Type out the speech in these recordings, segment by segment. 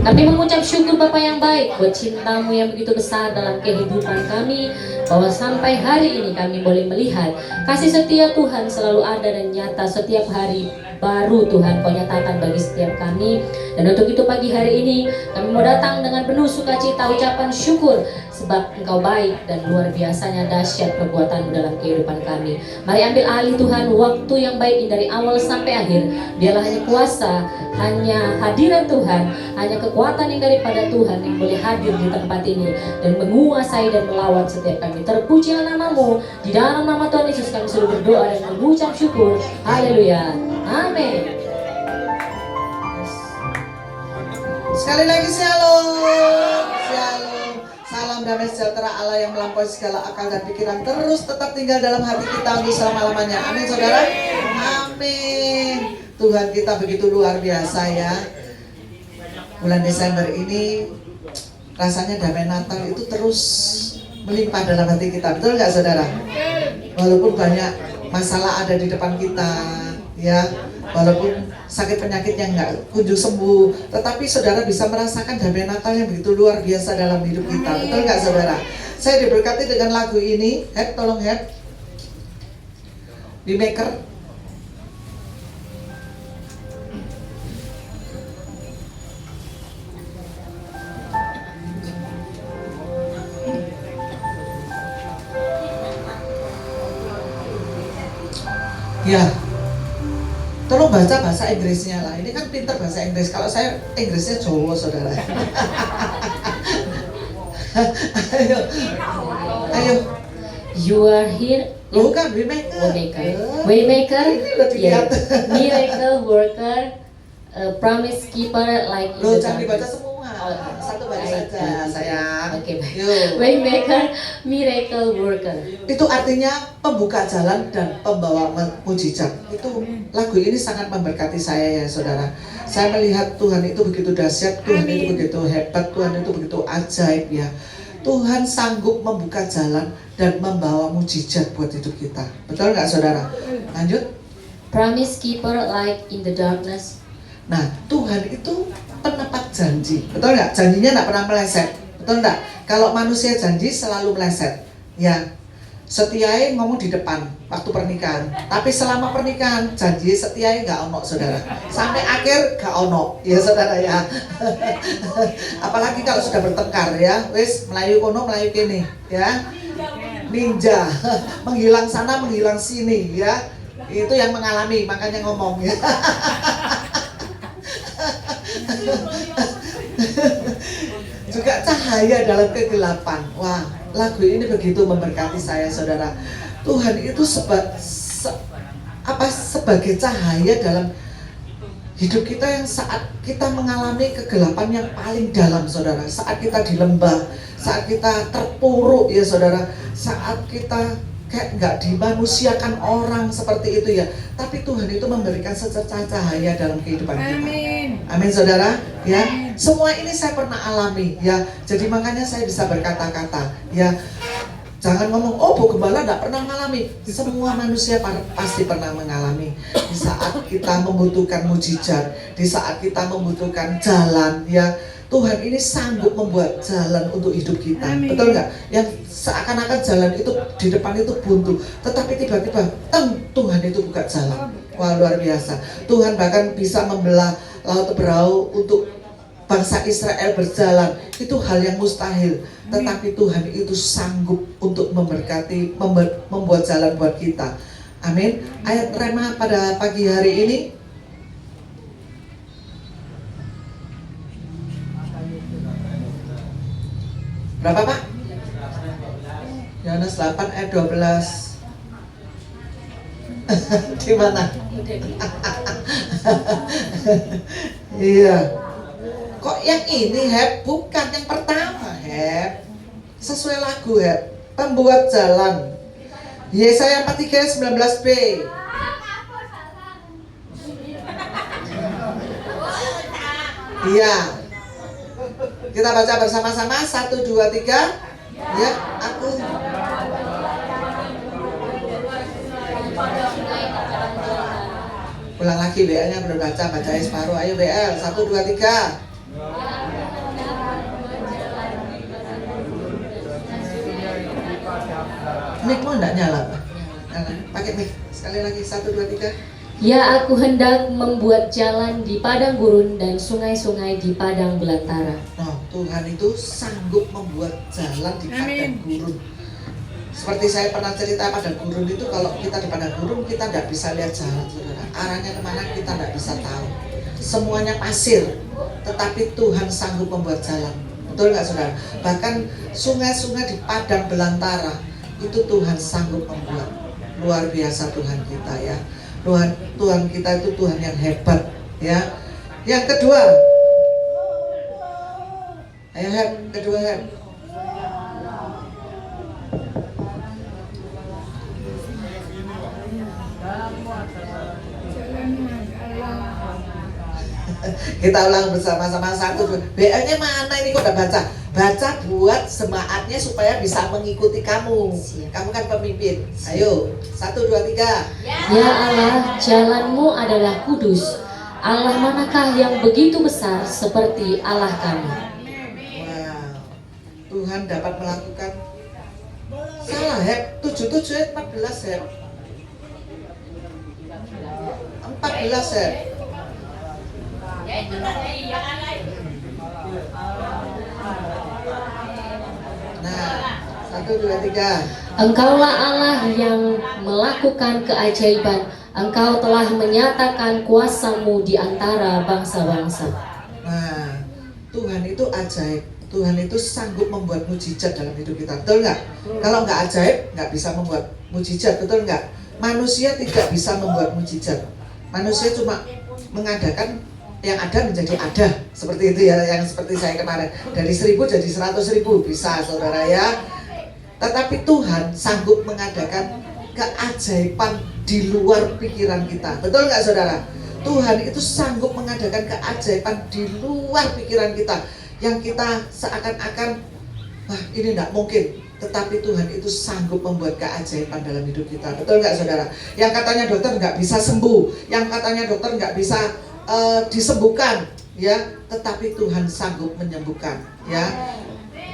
Kami mengucap syukur Bapa yang baik buat cintamu yang begitu besar dalam kehidupan kami, bahwa sampai hari ini kami boleh melihat kasih setia Tuhan selalu ada dan nyata setiap hari baru Tuhan Kau nyatakan bagi setiap kami. Dan untuk itu pagi hari ini kami mau datang dengan penuh sukacita ucapan syukur, sebab Engkau baik dan luar biasanya dahsyat perbuatan-Mu dalam kehidupan kami. Mari ambil alih Tuhan waktu yang baik ini dari awal sampai akhir. Biarlah hanya kuasa, hanya hadirat Tuhan, hanya kekuatan yang daripada Tuhan yang boleh hadir di tempat ini dan menguasai dan melawat setiap kami. Terpujilah nama-Mu. Di dalam nama Tuhan Yesus kami sudah berdoa dan mengucap syukur. Haleluya. Amin. Sekali lagi shalom. Shalom. Salam damai sejahtera Allah yang melampaui segala akal dan pikiran terus tetap tinggal dalam hati kita untuk selama-lamanya. Amin saudara. Amin. Tuhan kita begitu luar biasa ya. Bulan Desember ini rasanya damai Natal itu terus melimpah dalam hati kita. Betul nggak saudara? Walaupun banyak masalah ada di depan kita ya, walaupun sakit penyakit yang nggak kunjung sembuh, tetapi saudara bisa merasakan damai Natal yang begitu luar biasa dalam hidup kita. Betul nggak saudara? Saya diberkati dengan lagu ini. Head, tolong head. Di maker. Ya, tolong baca bahasa Inggrisnya lah. Ini kan pinter bahasa Inggris. Kalau saya Inggrisnya Jawa, saudara. Ayo, ayo. You are here. Bukan Waymaker. Waymaker. Yeah. Miracle worker. Promise keeper like in Loh, the jangan dibaca darkness. semua. Satu baris saja, sayang. Oke, baik. Yuk. Waymaker, miracle worker. Itu artinya pembuka jalan dan pembawa mujizat. Itu lagu ini sangat memberkati saya ya saudara. Saya melihat Tuhan itu begitu dahsyat, Tuhan itu begitu hebat, Tuhan itu begitu ajaib ya. Tuhan sanggup membuka jalan dan membawa mujizat buat hidup kita. Betul nggak saudara? Lanjut. Promise keeper like in the darkness. Nah, Tuhan itu penepat janji. Betul nggak? Janjinya nggak pernah meleset. Betul nggak? Kalau manusia janji selalu meleset. Ya, setiai ngomong di depan waktu pernikahan. Tapi selama pernikahan janji setiai nggak ono saudara. Sampai akhir nggak ono. Ya saudara ya. Apalagi kalau sudah bertengkar ya. Wis melayu kono melayu kene ya. Ninja menghilang sana menghilang sini ya. Itu yang mengalami makanya ngomong ya. Juga cahaya dalam kegelapan. Wah, lagu ini begitu memberkati saya saudara. Tuhan itu sebagai cahaya dalam hidup kita yang saat kita mengalami kegelapan yang paling dalam saudara. Saat kita di lembah, saat kita terpuruk ya saudara, saat kita kayak nggak dimanusiakan orang seperti itu ya, tapi Tuhan itu memberikan secercah cahaya dalam kehidupan kita. Amin saudara ya. Semua ini saya pernah alami ya, jadi makanya saya bisa berkata-kata ya. Jangan ngomong, oh Bu Gembala nggak pernah mengalami. Semua manusia pasti pernah mengalami. Di saat kita membutuhkan mujizat, di saat kita membutuhkan jalan ya, Tuhan ini sanggup membuat jalan untuk hidup kita. Amin. Betul nggak? Yang seakan-akan jalan itu di depan itu buntu, tetapi tiba-tiba Tuhan itu buka jalan. Wah, luar biasa. Tuhan bahkan bisa membelah laut Teberau untuk bangsa Israel berjalan. Itu hal yang mustahil, tetapi Tuhan itu sanggup untuk memberkati, membuat jalan buat kita. Amin. Ayat rema pada pagi hari ini berapa Pak? Yohanes 8 ayat 12. Di mana? Iya. Kok yang ini Heb? Bukan yang pertama Heb. Sesuai lagu Heb. Pembuat jalan. Yesaya 43 19b. Iya. Kita baca bersama-sama 1, 2, 3. Ya, aku ulang lagi WL-nya belum baca, bacanya separuh. Ayo WL 1, 2, 3. Mic-mu enggak nyala, Pak? Pakai mic. Sekali lagi, 1, 2, 3. Ya, aku hendak membuat jalan di padang gurun dan sungai-sungai di padang belantara. Nah, Tuhan itu sanggup membuat jalan di padang gurun. Seperti saya pernah cerita, padang gurun itu kalau kita di padang gurun kita tidak bisa lihat jalan, saudara. Arahnya kemana kita tidak bisa tahu. Semuanya pasir, tetapi Tuhan sanggup membuat jalan. Betul nggak, saudara? Bahkan sungai-sungai di padang belantara itu Tuhan sanggup membuat. Luar biasa Tuhan kita ya. Tuhan kita itu Tuhan yang hebat ya. Yang kedua, ayo kedua kita ulang bersama-sama, 1, 2. BA-nya mana ini kok udah baca? Baca buat semangatnya supaya bisa mengikuti kamu. Kamu kan pemimpin. Ayo, 1, 2, 3. Ya Allah, jalanmu adalah kudus. Allah manakah yang begitu besar seperti Allah kami? Wow, Tuhan dapat melakukan. Salah, Heb. 7, 14, Heb. 14, Heb. Nah, 1, 2, 3. Engkaulah Allah yang melakukan keajaiban. Engkau telah menyatakan kuasamu di antara bangsa-bangsa. Nah, Tuhan itu ajaib. Tuhan itu sanggup membuat mujizat dalam hidup kita. Betul nggak? Kalau nggak ajaib, nggak bisa membuat mujizat. Betul nggak? Manusia tidak bisa membuat mujizat. Manusia cuma mengadakan yang ada menjadi ada. Seperti itu ya, yang seperti saya kemarin. Dari 1000 jadi 100.000 bisa, saudara ya. Tetapi Tuhan sanggup mengadakan keajaiban di luar pikiran kita. Betul nggak, saudara? Tuhan itu sanggup mengadakan keajaiban di luar pikiran kita, yang kita seakan-akan wah ini nggak mungkin, tetapi Tuhan itu sanggup membuat keajaiban dalam hidup kita. Betul nggak, saudara? Yang katanya dokter nggak bisa sembuh, yang katanya dokter nggak bisa disembuhkan, ya, tetapi Tuhan sanggup menyembuhkan, ya.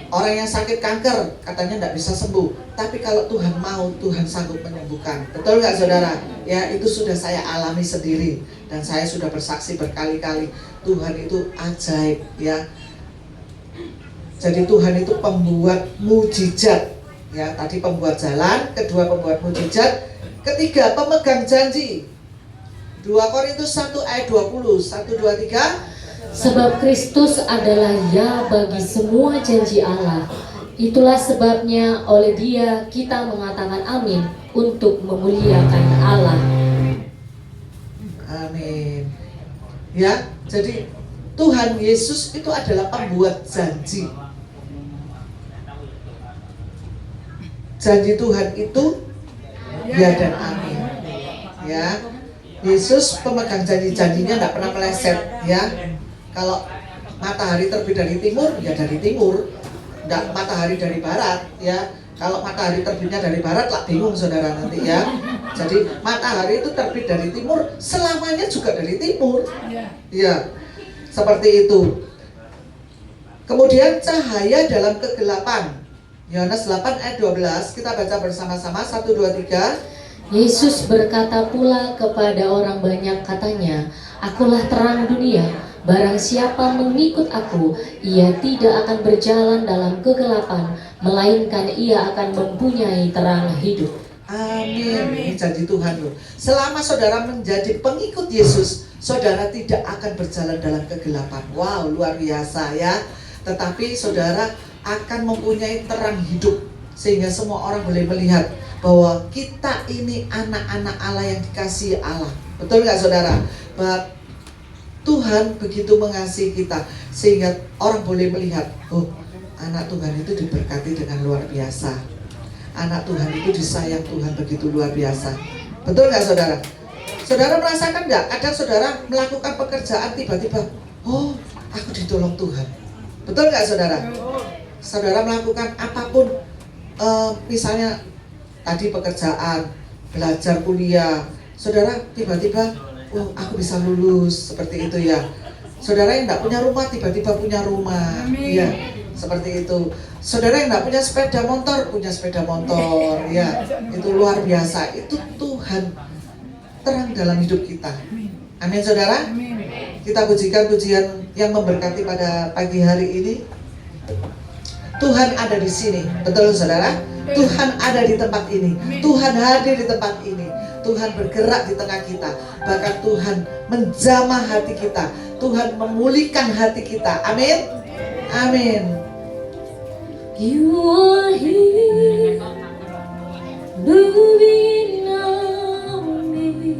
Orang yang sakit kanker katanya tidak bisa sembuh, tapi kalau Tuhan mau, Tuhan sanggup menyembuhkan. Betul nggak, saudara? Ya, itu sudah saya alami sendiri dan saya sudah bersaksi berkali-kali. Tuhan itu ajaib, ya. Jadi Tuhan itu pembuat mujizat, ya. Tadi pembuat jalan, kedua pembuat mujizat, ketiga pemegang janji. 2 Korintus 1 ayat 20. 1, 2, 3. Sebab Kristus adalah ya bagi semua janji Allah. Itulah sebabnya oleh Dia kita mengatakan amin untuk memuliakan Allah. Amin. Ya, jadi Tuhan Yesus itu adalah pembuat janji. Janji Tuhan itu ya dan amin. Ya. Yesus pemegang janji-janjinya tidak pernah meleset, ya. Kalau matahari terbit dari timur, ya dari timur. Tidak matahari dari barat, ya. Kalau matahari terbitnya dari barat, lah bingung saudara nanti, ya. Jadi matahari itu terbit dari timur, selamanya juga dari timur, ya. Seperti itu. Kemudian cahaya dalam kegelapan. Yohanes 8 ayat 12, kita baca bersama-sama, 1, 2, 3. Yesus berkata pula kepada orang banyak, katanya, Akulah terang dunia, barang siapa mengikut aku, ia tidak akan berjalan dalam kegelapan, melainkan ia akan mempunyai terang hidup. Amin. Ini janji Tuhan loh. Selama saudara menjadi pengikut Yesus, saudara tidak akan berjalan dalam kegelapan. Wow, luar biasa ya. Tetapi saudara akan mempunyai terang hidup, sehingga semua orang boleh melihat bahwa kita ini anak-anak Allah yang dikasihi Allah. Betul nggak, saudara? Bahwa Tuhan begitu mengasihi kita sehingga orang boleh melihat, oh, anak Tuhan itu diberkati dengan luar biasa. Anak Tuhan itu disayang Tuhan begitu luar biasa. Betul nggak, saudara? Saudara merasakan nggak? Kadang saudara melakukan pekerjaan tiba-tiba, oh, aku ditolong Tuhan. Betul nggak, saudara? Saudara melakukan apapun, misalnya tadi pekerjaan, belajar kuliah, saudara tiba-tiba, oh, aku bisa lulus, seperti itu ya. Saudara yang tidak punya rumah tiba-tiba punya rumah, ya. Seperti itu. Saudara yang nggak punya sepeda motor, punya sepeda motor, ya itu luar biasa. Itu Tuhan terang dalam hidup kita. Amin, saudara. Kita pujikan pujian yang memberkati pada pagi hari ini. Tuhan ada di sini, betul saudara? Tuhan ada di tempat ini. Tuhan hadir di tempat ini. Tuhan bergerak di tengah kita. Bahkan Tuhan menjamah hati kita. Tuhan memulihkan hati kita. Amin. Amin. You are here, moving on me.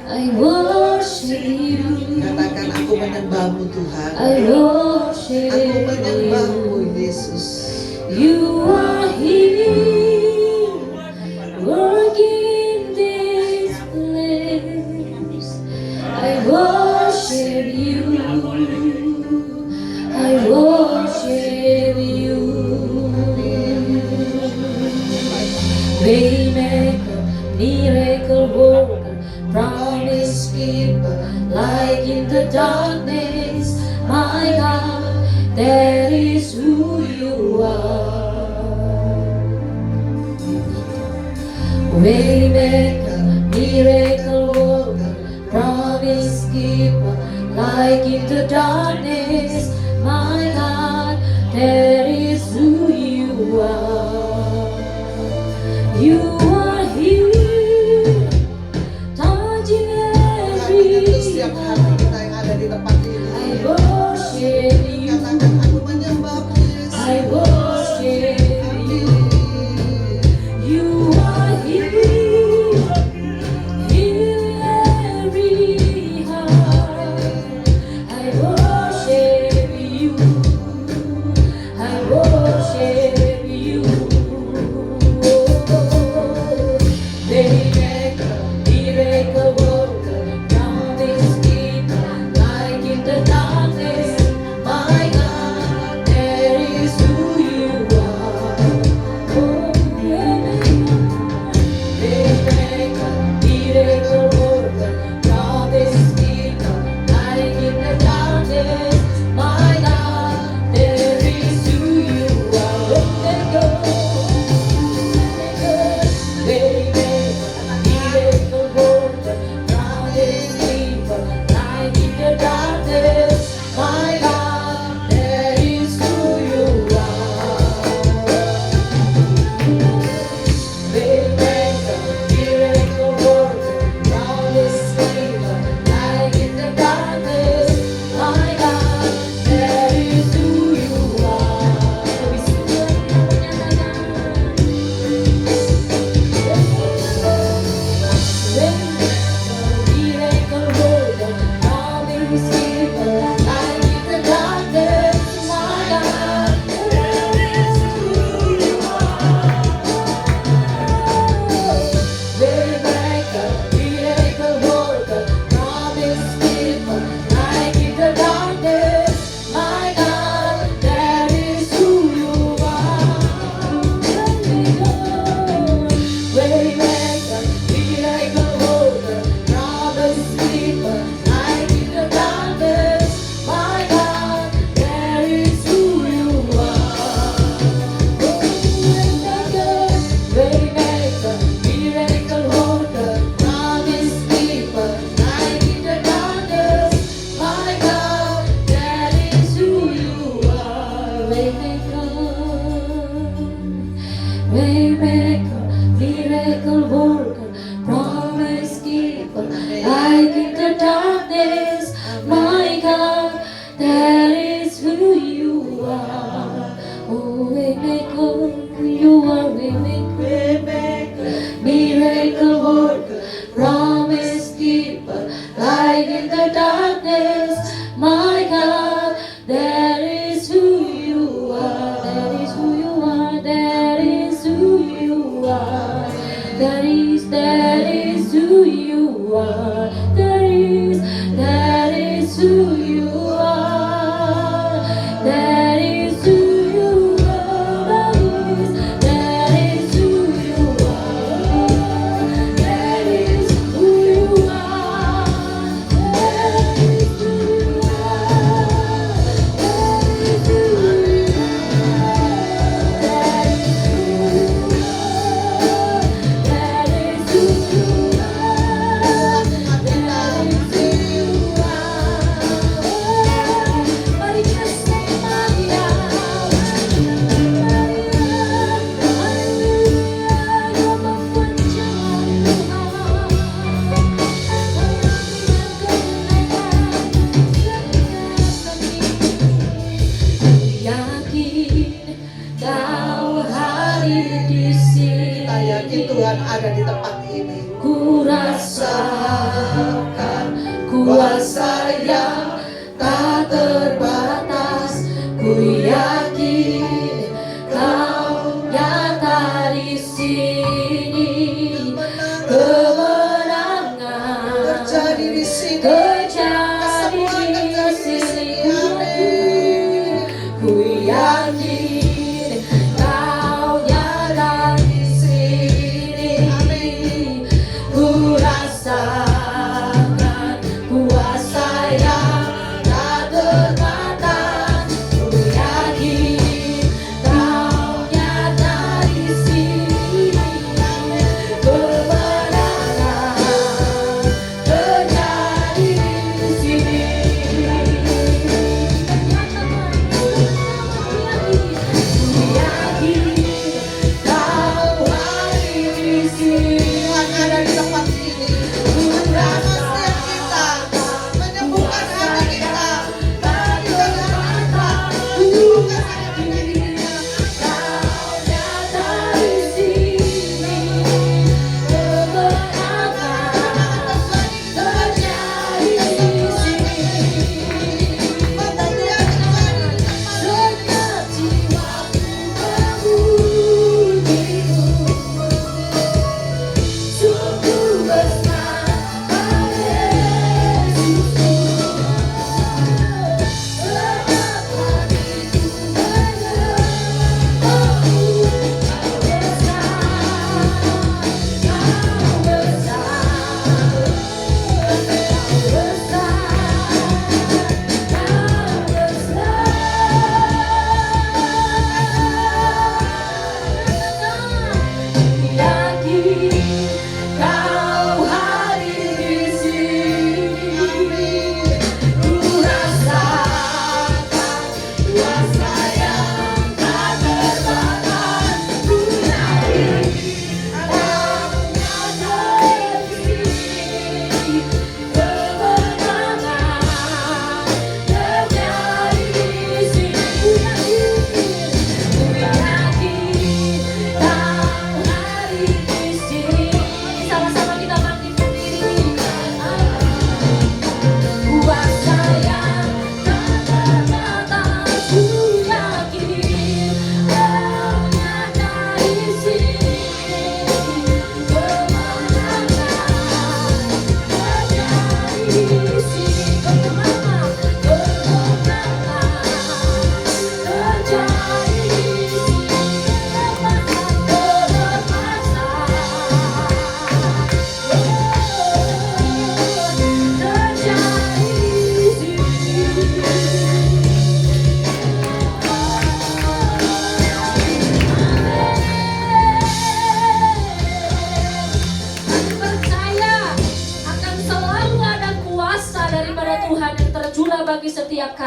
I worship you. Katakan, aku menyembahmu Tuhan. I worship Aku menyembahmu you. Yesus. You are here, working this place. I worship you. I worship you. Waymaker, miracle worker, promise keeper, light in the darkness. My God, that is who you are. Waymaker, miracle worker, promise keeper, light in the darkness. My God, that is who you are. You are here, touching Katakan untuk setiap hati every kita yang ada di tempat ini. I worship you. Katakan, aku menyembahmu Yesus. I worship you. You are here, healing every heart. I worship you. I worship you. Waymaker, miracle worker, promise keeper, light in the darkness. My God, that is who you are. Oh, Waymaker, miracle worker, promise keeper, light in the darkness. My God, that is who you are. Miracle worker, promise keeper, light in the darkness. My God, that is who you are. Waymaker, miracle worker, promise keeper, light in the darkness. My God, that is who you are. Lebih sungguh miracle worker, promise keeper, light in the darkness. My God, that is who you are. Waymaker, miracle worker, promise keeper, light in the darkness. My God, that is who you are. Waymaker, miracle worker, promise keeper, light in the darkness. My God, that is who you are. Waymaker, miracle worker, promise keeper, light in the darkness. My God, that is who you are. Waymaker, miracle worker, promise keeper, light in the darkness. My God, that is who you are. Oh, Waymaker, you are Waymaker, miracle worker, promise keeper, light in the darkness. My God, that is who you are. That is who you are. That is who you are. That is who you are. That is who you are. That is who you are. That is who you are. That is who you are. That is who you are. That is who you are.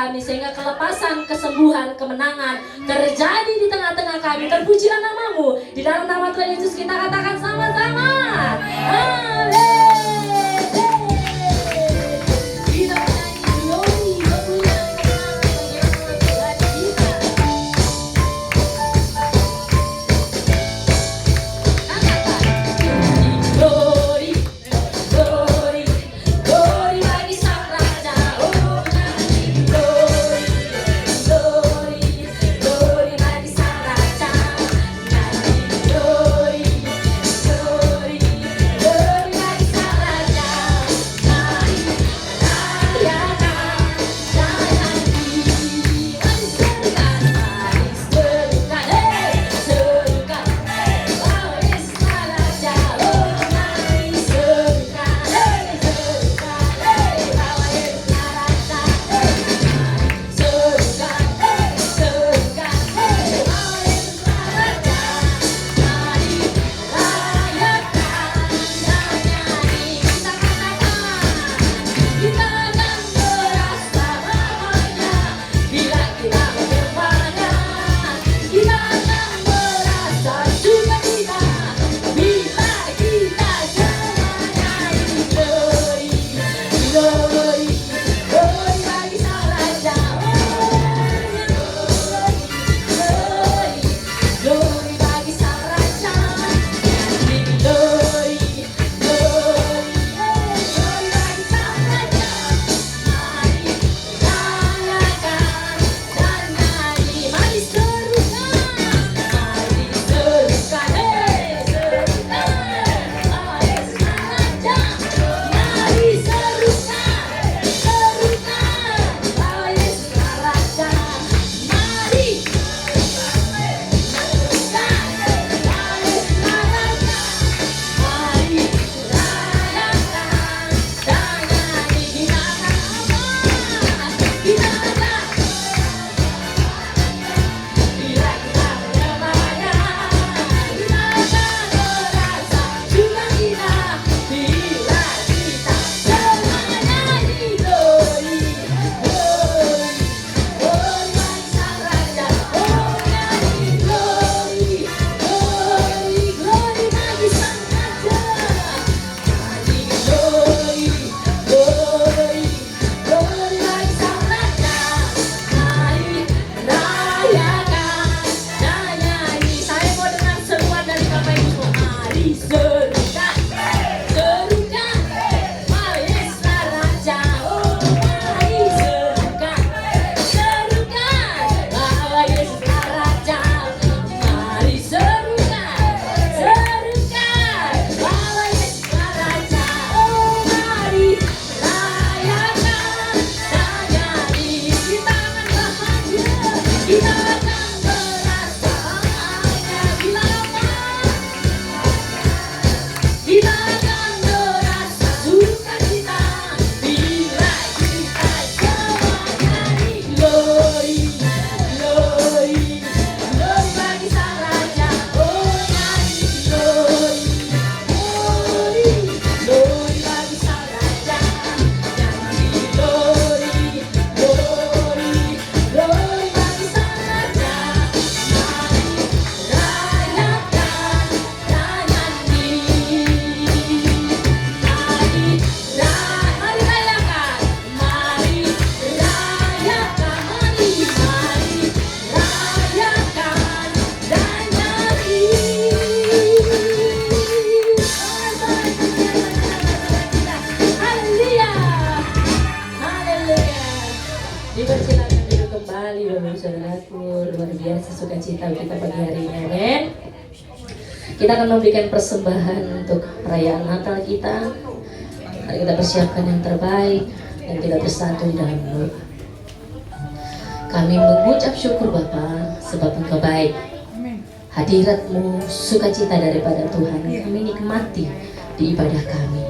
kami, sehingga kelepasan, kesembuhan, kemenangan terjadi di tengah-tengah kami. Terpujilah namamu. Di dalam nama Tuhan Yesus kita katakan sama-sama. Haleluya. Kita nyanyi glory, kemuliaan, kemenangan Tuhan kita. Glory, glory, glory bagi Sang Raja. Oh, nyanyi glory, glory, glory bagi Sang Raja. Nyanyi glory, glory, glory bagi Sang Raja. Mari rayakan, nyanyi, mari serukan, hey, serukan, oh Yesus Raja. Oh, mari serukan, hey, serukan, hey, bahwa Yesus Raja. Serukan, hey, serukan, hey, bahwa Yesus Raja. Mari rayakan dan nyanyi, kita katakan, kita akan merasa bahagia bila kita berjumpa. Kita akan merasa sukacita bila kita semua nyanyi glory, glory, glory bagi Sang Raja. Glory, glory bagi Sang Raja. Nyanyi glory, glory, glory bagi Sang Raja. Mari rayakan dan nyanyi, mari serukan, hey, serukan, oh Yesus Raja. Mari serukan, serukan, oh Yesus Raja. Mari serukan, oh Yesus Raja. Mari rayakan dan nyanyi, kita akan apa? Kita akan bila kita berjumpa, kita akan merasa sukacita bila kita semua nyanyi glory, glory, glory bagi Sang Raja. Oh, nyanyi glory, glory, glory bagi Sang Raja. Nyanyi glory, glory, glory bagi Sang Raja. Mari rayakan dan nyanyi. Saya mau dengar seruan dari Bapak Ibu semua. Mari serukan, serukan, oh Yesus Raja. Oh, mari serukan, serukan, bahwa Yesus Raja. Mari serukan, serukan, bahwa Yesus Raja. Oh, mari rayakan dan nyanyi. Kita akan bahagia, kita akan merasa bahagia bila apa? Kita akan merasa sukacita bila kita semua nyanyi glory, glory, glory bagi Sang Raja. Oh, nyanyi glory, glory, glory bagi Sang Raja. Nyanyi glory, glory, glory bagi Sang Raja. Mari rayakan dan nyanyi. Mari rayakan, mari rayakan, mari rayakan dan nyanyi. Haleluya, haleluya. Dipersilakan duduk kembali Bapak Ibu Saudaraku. Luar biasa sukacita kita pagi hari ini, amin. Kita akan memberikan persembahan untuk perayaan Natal kita. Mari kita persiapkan yang terbaik dan kita bersatu di dalam doa. Kami mengucap syukur Bapa, sebab Engkau baik. Hadirat-Mu sukacita daripada Tuhan yang kami nikmati di ibadah kami.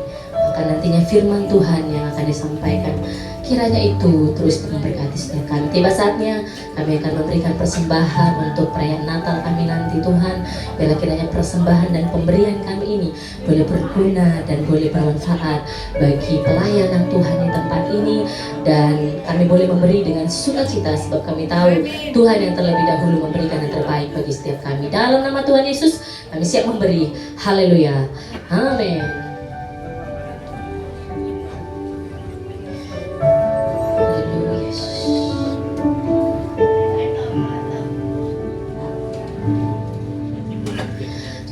akan nantinya firman Tuhan yang akan disampaikan. Kiranya itu terus memberkati setiap kami. Tiba saatnya kami akan memberikan persembahan untuk perayaan Natal kami nanti Tuhan. Bila kiranya persembahan dan pemberian kami ini boleh berguna dan boleh bermanfaat bagi pelayanan Tuhan di tempat ini. Dan kami boleh memberi dengan sukacita sebab kami tahu Tuhan yang terlebih dahulu memberikan yang terbaik bagi setiap kami. Dalam nama Tuhan Yesus kami siap memberi. Haleluya. Amin.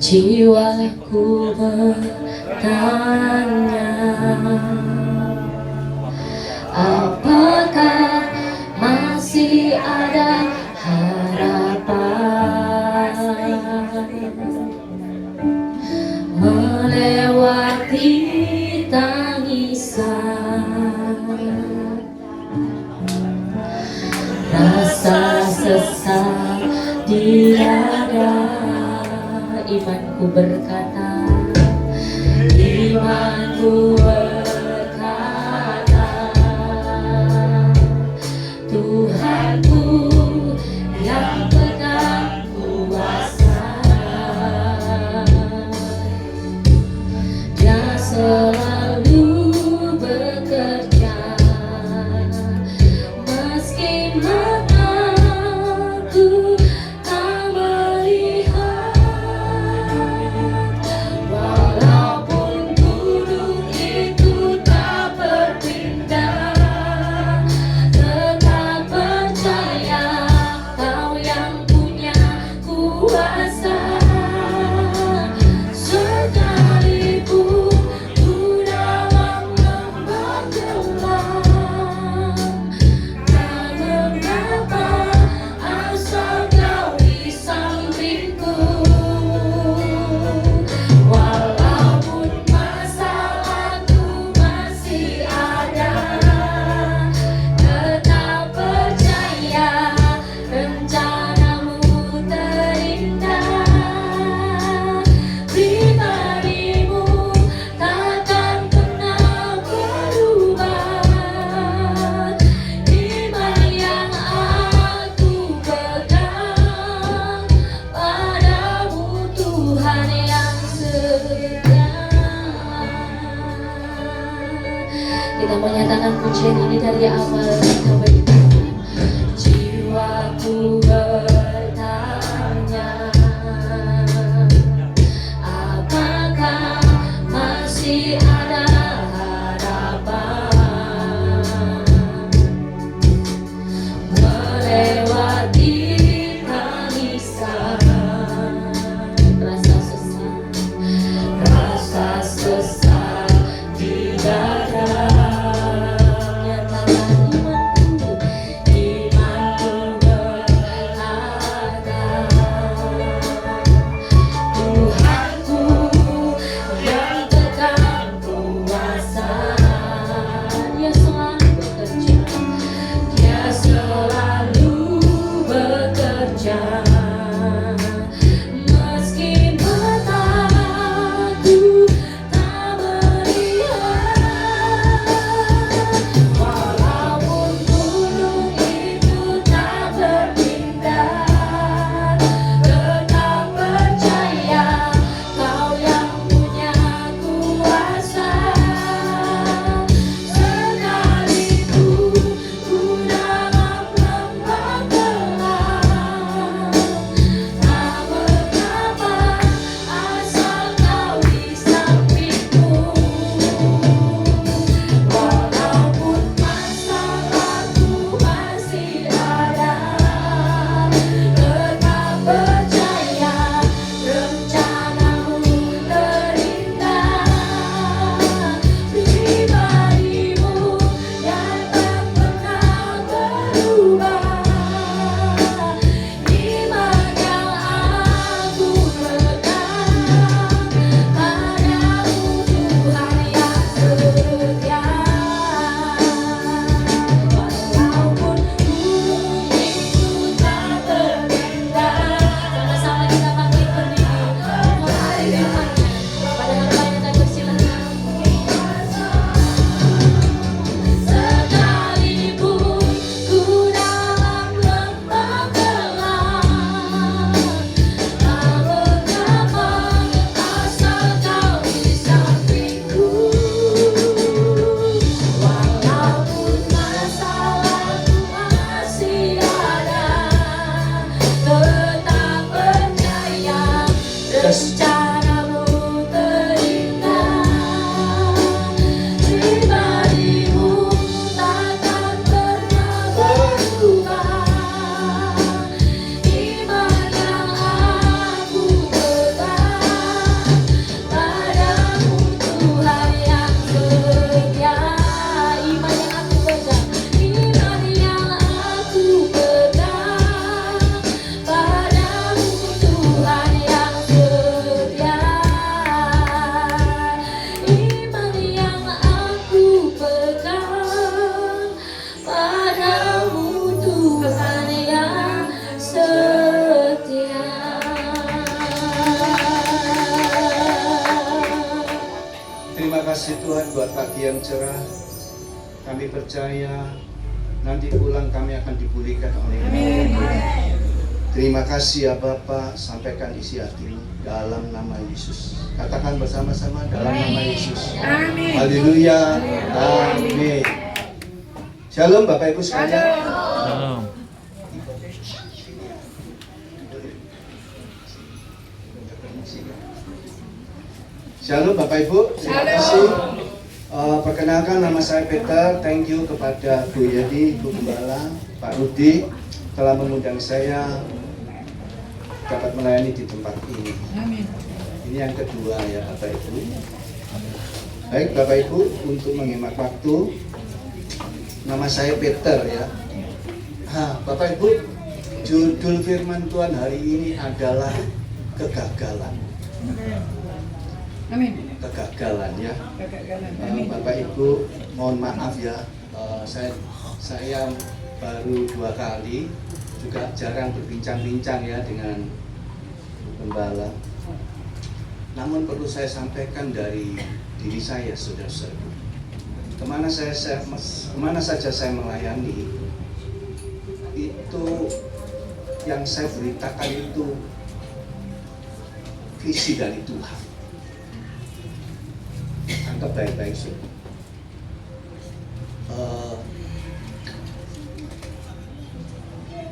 Jiwaku bertanya, apakah masih ada harapan melewati tangisan, rasa sesak di dada. Imanku berkata, imanku berkata, Tuhanku yang pegang kuasa, Dia selalu bekerja, meski mataku tak melihat. Walaupun gunung itu tak berpindah, tetap percaya Kau yang punya kuasa. Sekalipun ku dalam lembah gelap, tak mengapa asal Kau di sampingku. Walaupun masalahku masih ada, tetap percaya rencanamu terindah. Pribadimu takkan pernah berubah. Iman yang aku pegang padamu Tuhan yang setia. Kita menyatakan pujian ini dari awal sampai di tengah. Jiwaku bertanya, apakah masih ada harapan melewati tangisan, rasa sesak di dada. Nyatakan imanku berkata, Tuhanku yang pegang kuasa, Dia selalu bekerja, Dia selalu bekerja, meski mataku tak melihat. Walaupun gunung itu tak berpindah, tetap percaya Kau yang punya kuasa. Sekalipun ku dalam lembah gelap, kasih Tuhan buat pagi yang cerah. Kami percaya nanti pulang kami akan dipulihkan oleh Tuhan. Terima kasih ya Bapa, sampaikan isi hatimu dalam nama Yesus. Katakan bersama-sama dalam nama Yesus. Amin. Haleluya. Amin. Shalom Bapak Ibu sekalian. Shalom. Shalom Bapak Ibu. Terima kasih. Perkenalkan nama saya Peter. Thank you kepada Bu Yedi, Bu Gembala, Pak Rudi telah mengundang saya dapat melayani di tempat ini. Amin. Ini yang kedua ya Bapak Ibu. Baik Bapak Ibu, untuk menghemat waktu, nama saya Peter ya. Bapak Ibu, judul firman Tuhan hari ini adalah kegagalan. Amin. Kegagalan ya. Kegagalan. Amin. Bapak Ibu, mohon maaf ya, saya baru 2 kali, juga jarang berbincang-bincang ya dengan Gembala. Namun perlu saya sampaikan dari diri saya, saudara-saudara. Kemana saja saya melayani, itu yang saya beritakan itu visi dari Tuhan. Anggap baik-baik saudara.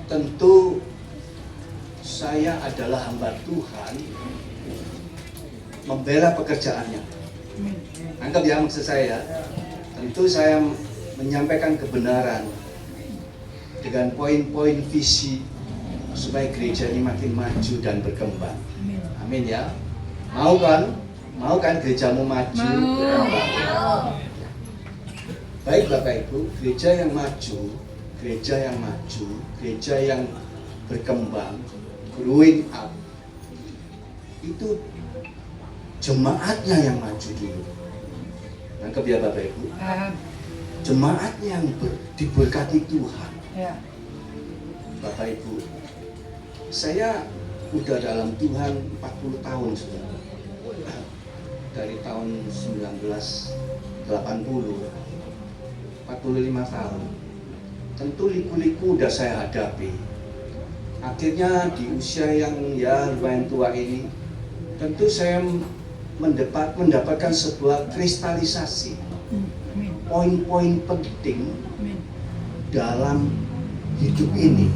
Tentu saya adalah hamba Tuhan membela pekerjaannya. Anggap ya maksud saya. Tentu saya menyampaikan kebenaran dengan poin-poin visi supaya gereja ini makin maju dan berkembang. Amin ya. Mau kan? Mau kan gerejamu maju? Berkembang? Baik Bapak Ibu, gereja yang maju, gereja yang berkembang, growing up, itu jemaatnya yang maju dulu. Nangkep ya Bapak Ibu? Jemaatnya yang diberkati Tuhan. Ya. Bapak Ibu, saya udah dalam Tuhan 40 tahun sudah. Dari tahun 1980, 45 tahun. Tentu liku-liku udah saya hadapi. Akhirnya di usia yang ya lumayan tua ini, tentu saya mendapatkan sebuah kristalisasi poin-poin penting dalam hidup ini.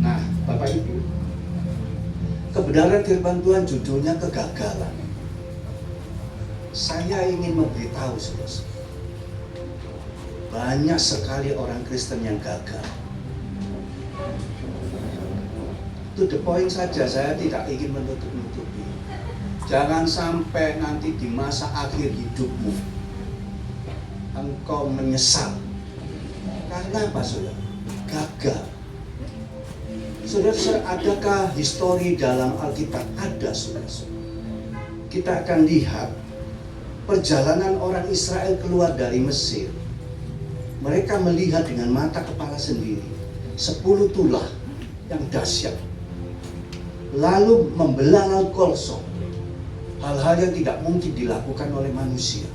Nah, Bapak Ibu, kebenaran firman Tuhan judulnya kegagalan. Saya ingin memberitahu saudara, banyak sekali orang Kristen yang gagal. To the point saja, saya tidak ingin menutup-nutupi. Jangan sampai nanti di masa akhir hidupmu engkau menyesal. Karena apa saudara? Gagal. Saudara, adakah histori dalam Alkitab? Ada saudara. Kita akan lihat perjalanan orang Israel keluar dari Mesir. Mereka melihat dengan mata kepala sendiri 10 tulah yang dahsyat, lalu membelah laut Golsong, hal-hal yang tidak mungkin dilakukan oleh manusia.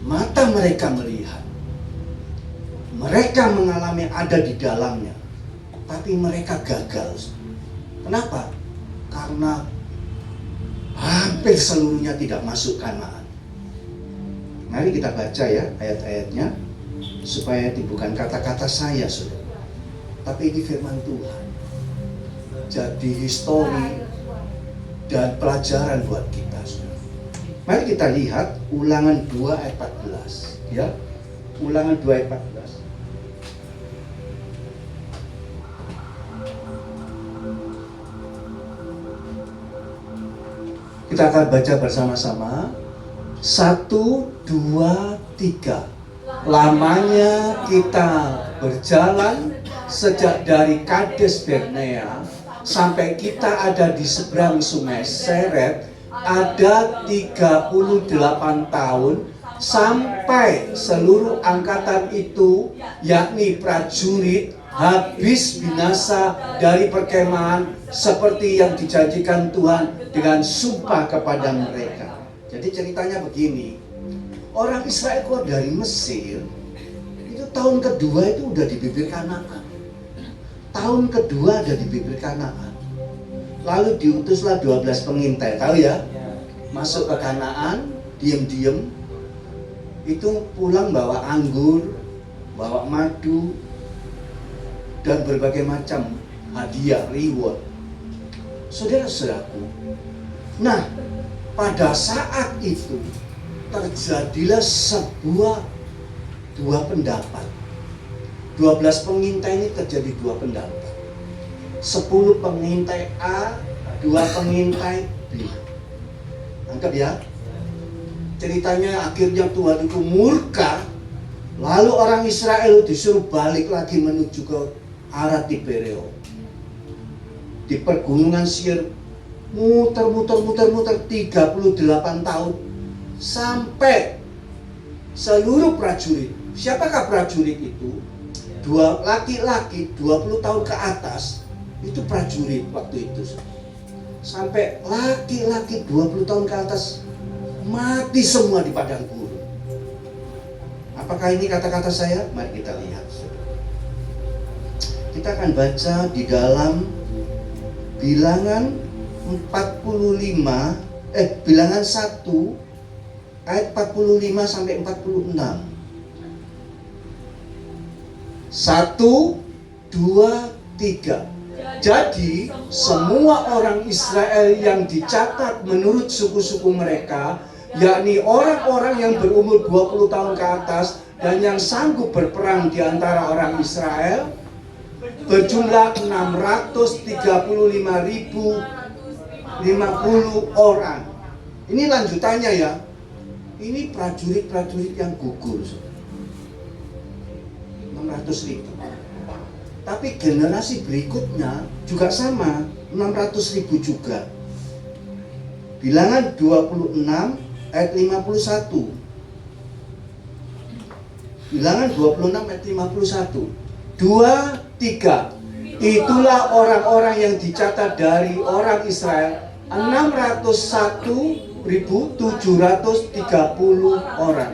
Mata mereka melihat, mereka mengalami ada di dalamnya, tapi mereka gagal. Kenapa? Karena hampir seluruhnya tidak masuk Kanaan. Mari kita baca ya ayat-ayatnya, supaya bukan kata-kata saya saudara, tapi ini firman Tuhan. Jadi histori dan pelajaran buat kita saudara. Mari kita lihat Ulangan 2 ayat 14 ya. Ulangan 2 ayat 14. Kita akan baca bersama-sama. 1, 2, 3. Lamanya kita berjalan sejak dari Kades Barnea sampai kita ada di seberang sungai Seret, ada 38 tahun sampai seluruh angkatan itu, yakni prajurit, habis binasa dari perkemahan seperti yang dijanjikan Tuhan dengan sumpah kepada mereka. Jadi ceritanya begini, orang Israel keluar dari Mesir, itu tahun kedua itu udah di bibir Kanaan. Tahun kedua ada di bibir Kanaan. Lalu diutuslah 12 pengintai, tahu ya? Masuk ke Kanaan, diam-diam, itu pulang bawa anggur, bawa madu, dan berbagai macam hadiah, reward. Saudara-saudaraku, nah pada saat itu terjadilah dua pendapat. 12 pengintai ini terjadi dua pendapat. 10 pengintai A, 2 pengintai B. Angkat ya. Ceritanya akhirnya Tuhan itu murka. Lalu orang Israel disuruh balik lagi menuju ke arah Tibereo. Di pergunungan Seir muter 38 tahun sampai seluruh prajurit. Siapakah prajurit itu? Dua laki-laki 20 tahun ke atas itu prajurit waktu itu. Sampai laki-laki 20 tahun ke atas mati semua di padang gurun. Apakah ini kata-kata saya? Mari kita lihat. Kita akan baca di dalam Bilangan 1 ayat 45 sampai 46. 1, 2, 3. Jadi semua orang Israel yang dicatat menurut suku-suku mereka, yakni orang-orang yang berumur 20 tahun ke atas dan yang sanggup berperang di antara orang Israel, berjumlah 635.050 orang. Ini lanjutannya ya. Ini prajurit-prajurit yang gugur. 600.000. Tapi generasi berikutnya juga sama, 600.000 juga. Bilangan 26 ayat 51. Bilangan 26 ayat 51. 2, 3. Itulah orang-orang yang dicatat dari orang Israel, 601.730 orang.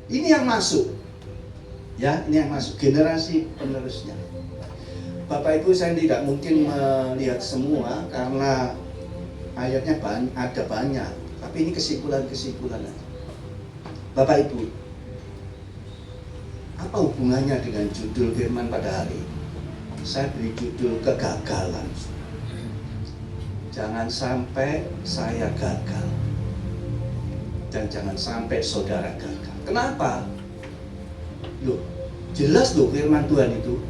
Ini yang masuk. Ya, ini yang masuk generasi penerusnya. Bapak Ibu, saya tidak mungkin melihat semua karena ayatnya ada banyak. Tapi ini kesimpulan-kesimpulan aja. Bapak Ibu, apa hubungannya dengan judul firman pada hari ini? Saya beri judul kegagalan. Jangan sampai saya gagal. Dan jangan sampai saudara gagal. Kenapa? Loh, jelas loh firman Tuhan itu.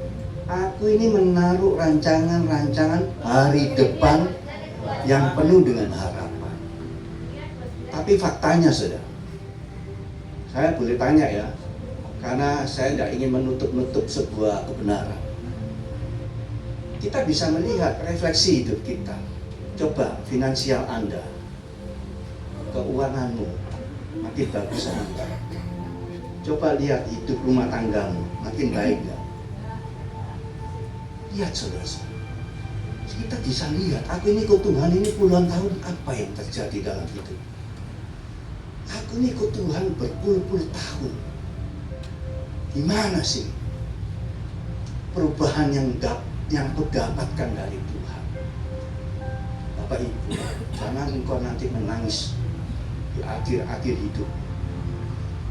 Aku ini menaruh rancangan-rancangan hari depan yang penuh dengan harapan. Tapi faktanya saudara, saya boleh tanya ya, karena saya tidak ingin menutup-nutup sebuah kebenaran. Kita bisa melihat refleksi hidup kita. Coba finansial Anda, keuanganmu makin bagus apa? Coba lihat hidup rumah tanggamu, makin baik gak? Lihat saudara, kita bisa lihat, aku ini ikut Tuhan ini puluhan tahun, apa yang terjadi dalam hidup? Aku ini ikut Tuhan berpuluh-puluh tahun. Gimana sih perubahan yang aku dapatkan dari Tuhan? Bapak Ibu, jangan engkau nanti menangis di akhir-akhir hidup.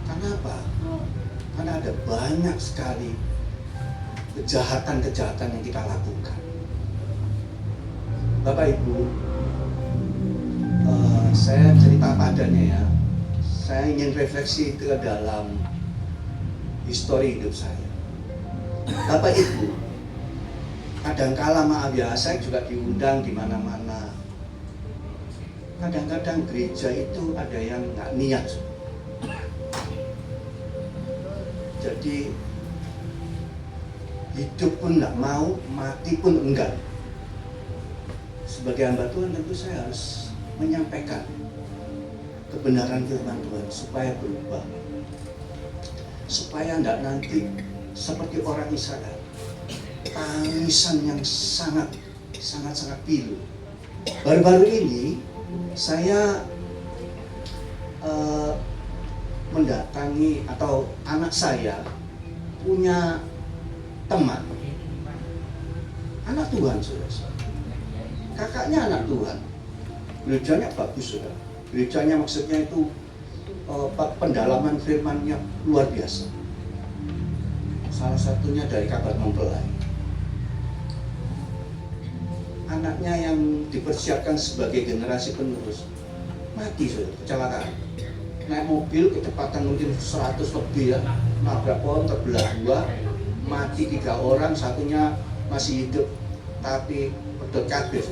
Kenapa? Karena ada banyak sekali kejahatan-kejahatan yang kita lakukan. Bapak Ibu, saya cerita padanya ya. Saya ingin refleksi ke dalam histori hidup saya. Bapak Ibu, kadangkala maaf ya, saya juga diundang di mana-mana. Kadang-kadang gereja itu ada yang nggak niat. Jadi hidup pun nggak mau, mati pun enggak. Sebagai hamba Tuhan tentu saya harus menyampaikan kebenaran firman Tuhan supaya berubah, supaya enggak nanti seperti orang Israel, tangisan yang sangat pilu. Baru-baru ini saya mendatangi atau anak saya punya teman, anak Tuhan, saudara. Kakaknya anak Tuhan, gerejanya bagus, saudara. Gerejanya maksudnya itu pendalaman firman-Nya luar biasa. Salah satunya dari kabar mempelai. Anaknya yang dipersiapkan sebagai generasi penerus mati, saudara, kecelakaan. Naik mobil kecepatan mungkin 100 lebih ya, nabrak pohon, terbelah dua, mati 3 orang, satunya masih hidup tapi pedot kabeh.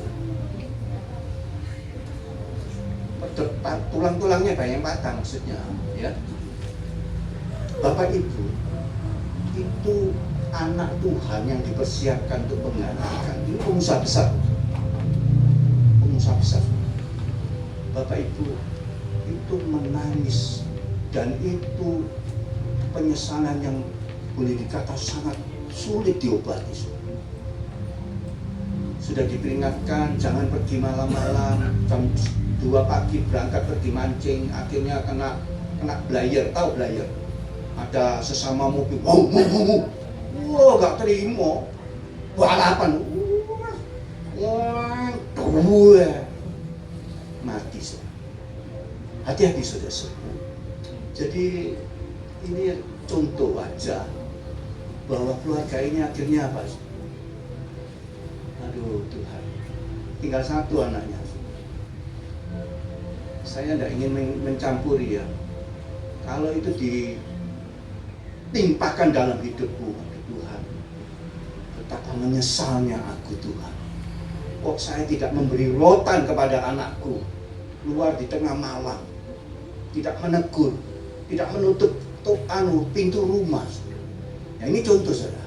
Pedot tulang-tulangnya banyak patah maksudnya, ya. Bapak Ibu, itu anak Tuhan yang dipersiapkan untuk menggantikan. Ini pengusaha besar. Pengusaha besar. Bapak Ibu, itu menangis, dan itu penyesalan yang boleh dikata sangat sulit diobati. Sudah diperingatkan jangan pergi malam-malam, jam 2 pagi berangkat pergi mancing, akhirnya kena belayer, tahu belayer? Ada sesama mobil, wah gak terima, balapan, mati. Hati-hati saudara-saudara. Jadi ini contoh aja bahwa keluarga ini akhirnya apa? Aduh Tuhan, tinggal 1 anaknya. Saya tidak ingin mencampuri ya. Kalau itu ditimpakan dalam hidupku, Tuhan, betapa menyesalnya aku, Tuhan. Kok saya tidak memberi rotan kepada anakku keluar di tengah malam, tidak menegur, tidak menutup pintu rumah. Nah, ini contoh, saudara.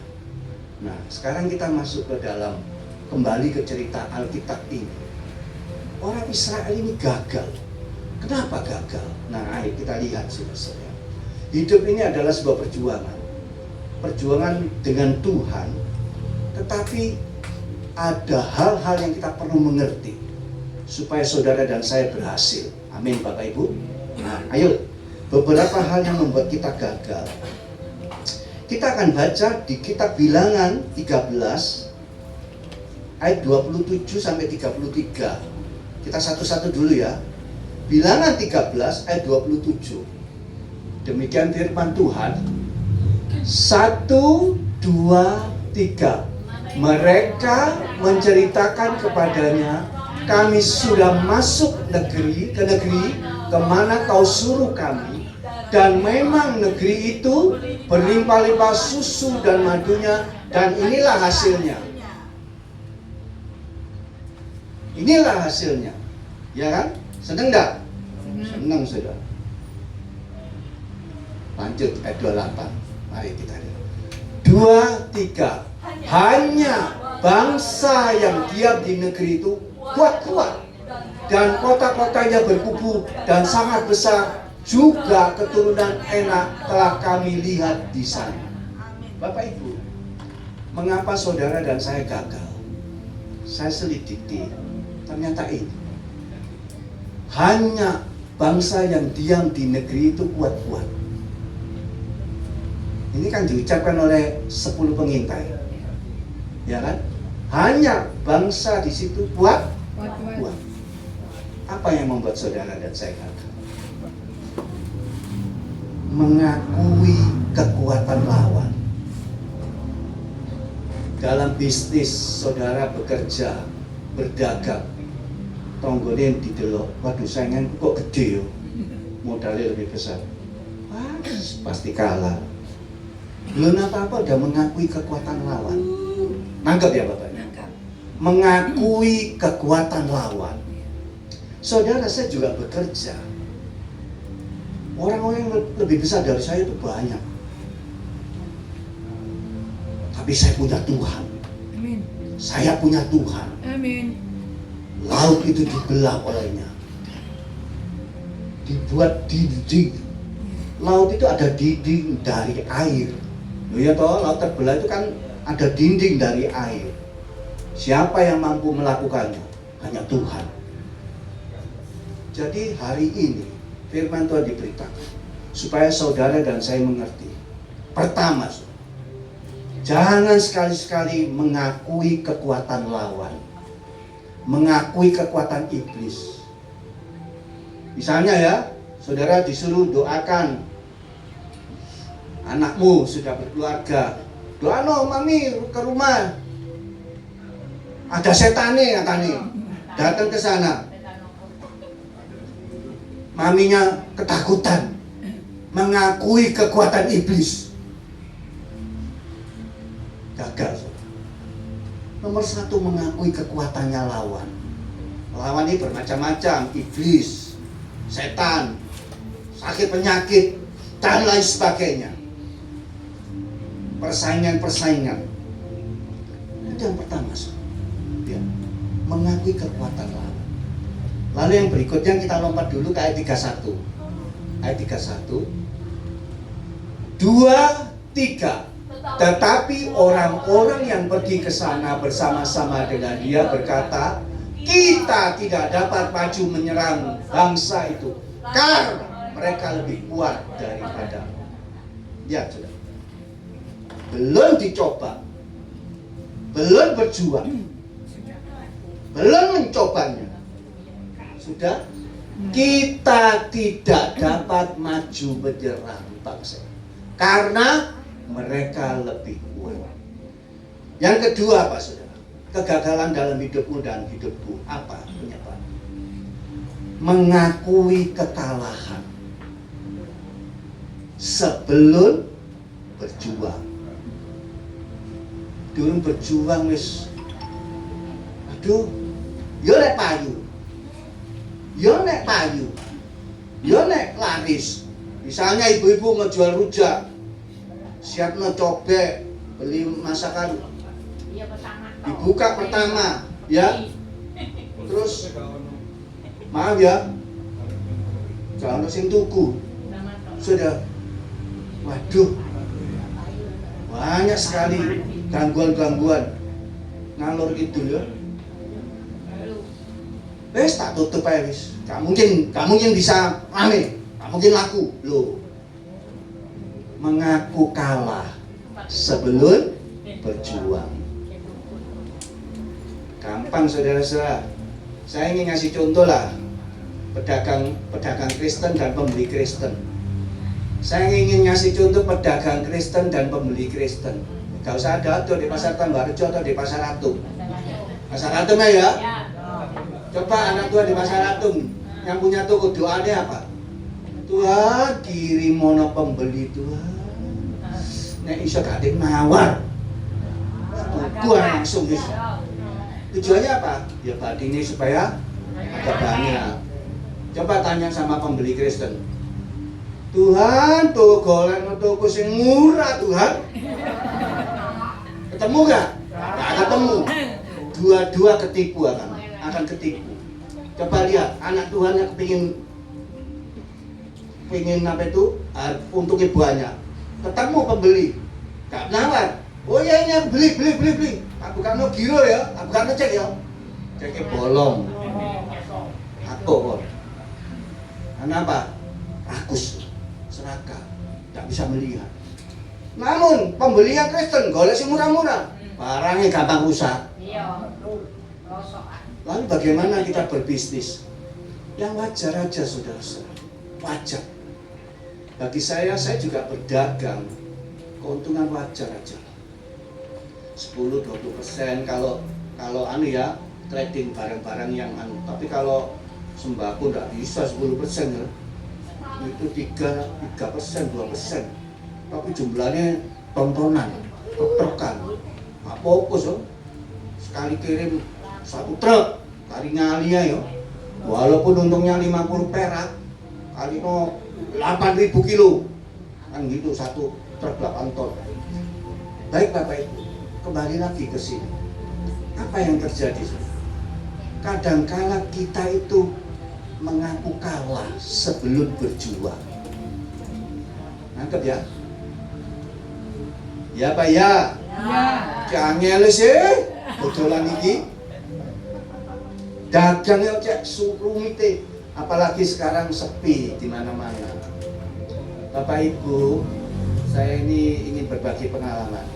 Nah, sekarang kita masuk ke dalam, kembali ke cerita Alkitab ini. Orang Israel ini gagal. Kenapa gagal? Nah, ayo kita lihat, saudara. Hidup ini adalah sebuah perjuangan. Perjuangan dengan Tuhan, tetapi ada hal-hal yang kita perlu mengerti supaya saudara dan saya berhasil. Amin, Bapak Ibu. Nah, ayo, beberapa hal yang membuat kita gagal. Kita akan baca di kitab Bilangan 13 ayat 27 sampai 33. Kita satu-satu dulu ya. Bilangan 13 ayat 27. Demikian firman Tuhan. 1, 2, 3. Mereka menceritakan kepadanya, kami sudah masuk ke negeri kemana kau suruh kami, dan memang negeri itu berlimpah-limpah susu dan madunya, dan inilah hasilnya. Inilah hasilnya. Ya kan? Seneng enggak? Seneng, saudara. Lanjut ayat 28. Mari kita lihat. 2, 3. Hanya bangsa yang diam di negeri itu kuat-kuat, dan kota-kotanya berkubu dan sangat besar, juga keturunan enak telah kami lihat di sana. Bapak Ibu, mengapa saudara dan saya gagal? Saya selidiki, ternyata ini. Hanya bangsa yang diam di negeri itu kuat-kuat. Ini kan diucapkan oleh 10 pengintai. Ya kan? Hanya bangsa di situ kuat. Apa yang membuat saudara dan saya gagal? Mengakui kekuatan lawan. Dalam bisnis saudara bekerja, berdagang, tonggolin didelok, waduh saingan kok gede yo, modalnya lebih besar. Pasti kalah. Belum apa-apa udah mengakui kekuatan lawan. Nangkep ya Bapak? Nangkep. Mengakui kekuatan lawan. Saudara, saya juga bekerja. Orang-orang yang lebih besar dari saya itu banyak. Tapi saya punya Tuhan. Amin. Saya punya Tuhan. Amin. Laut itu dibelah olehnya. Dibuat dinding. Laut itu ada dinding dari air. Loh ya toh, laut terbelah itu kan ada dinding dari air. Siapa yang mampu melakukannya? Hanya Tuhan. Jadi hari ini firman Tuhan diberitakan, supaya saudara dan saya mengerti. Pertama, jangan sekali-sekali mengakui kekuatan lawan, mengakui kekuatan iblis. Misalnya ya, saudara disuruh doakan anakmu sudah berkeluarga. Doa no mami ke rumah. Ada setan nih katanya. Datang ke sana. Maminya ketakutan, mengakui kekuatan iblis. Gagal. Nomor satu, mengakui kekuatannya lawan. Lawan ini bermacam-macam, iblis, setan, sakit penyakit, dan lain sebagainya. Persaingan-persaingan. Itu yang pertama, ya, mengakui kekuatan lawan. Lalu yang berikutnya kita lompat dulu ke ayat 31. Ayat 31. 2, 3. Tetapi orang-orang yang pergi ke sana bersama-sama dengan dia berkata, kita tidak dapat maju menyerang bangsa itu karena mereka lebih kuat daripada. Ya, sudah. Belum dicoba, belum berjuang, belum mencobanya, sudah kita tidak dapat maju menyerang bangsa karena mereka lebih kuat. Yang kedua apa saudara? Kegagalan dalam hidupmu dan hidupku apa penyebab? Mengakui kekalahan sebelum berjuang. Durung berjuang wis, aduh, yo nek payu, yo nek payu, yo nek laris. Misalnya ibu-ibu ngejual rujak, siap ngecobek, beli masakan, dibuka pertama, ya, terus, maaf ya, jangan sing tuku, sudah, waduh, banyak sekali gangguan-gangguan ngalor itu ya. Wes tak tutup aja wis. Gak mungkin bisa rame, gak mungkin laku. Loh. Mengaku kalah sebelum berjuang. Gampang saudara-saudara. Saya ingin ngasih contoh lah. Pedagang Kristen dan pembeli Kristen. Saya ingin ngasih contoh pedagang Kristen dan pembeli Kristen. Gak usah ada tuh di pasar Tambarjo atau di pasar Atum. Pasar Atum ya. Coba anak tua di pasar Atum yang punya toko doanya apa? Tuhan kirim mono pembeli Tuhan. Nek iso gak ada nawar. Tuku langsung wis. Tujuannya apa? Ya badine supaya ada banyak. Coba tanya sama pembeli Kristen. Tuhan, tuh golek toko sing murah Tuhan. Ketemu gak? Gak ketemu. Dua-dua ketipu akan ketipu. Coba lihat anak Tuhan yang pengen apa itu untungnya banyak. Ketemu pembeli, gak nawar. Oh iya ini beli. Aku kan no giro ya, aku kan cek ya. Ceknya bolong. Aku kok. Kenapa? Rakus. Serakah, tak bisa melihat. Namun pembeli yang Kristen golek sing murah-murah, barangnya gampang rusak. Lalu bagaimana kita berbisnis? Yang wajar aja saudara-saudara, wajar. Bagi saya juga berdagang, keuntungan wajar aja. 10-20% kalau anu ya, trading barang-barang yang anu. Tapi kalau sembako nggak bisa 10% ya. Itu 3%, 2%. Tapi jumlahnya tontonan, truk-trukan. Nggak fokus loh. Sekali kirim 1 truk, kali ngali ya. Walaupun untungnya 50 perak, kali no 8.000 kilo. Kan gitu, 1 truk 8 ton. Baik Bapak Ibu, kembali lagi ke sini. Apa yang terjadi? Kadangkala kita itu mengaku kalah sebelum berjuang. Nangkep ya? Ya Pak ya? Jangan sih, bodolan iki. Dagang ya cek rumite, apalagi sekarang sepi di mana-mana. Bapak Ibu, saya ini ingin berbagi pengalaman.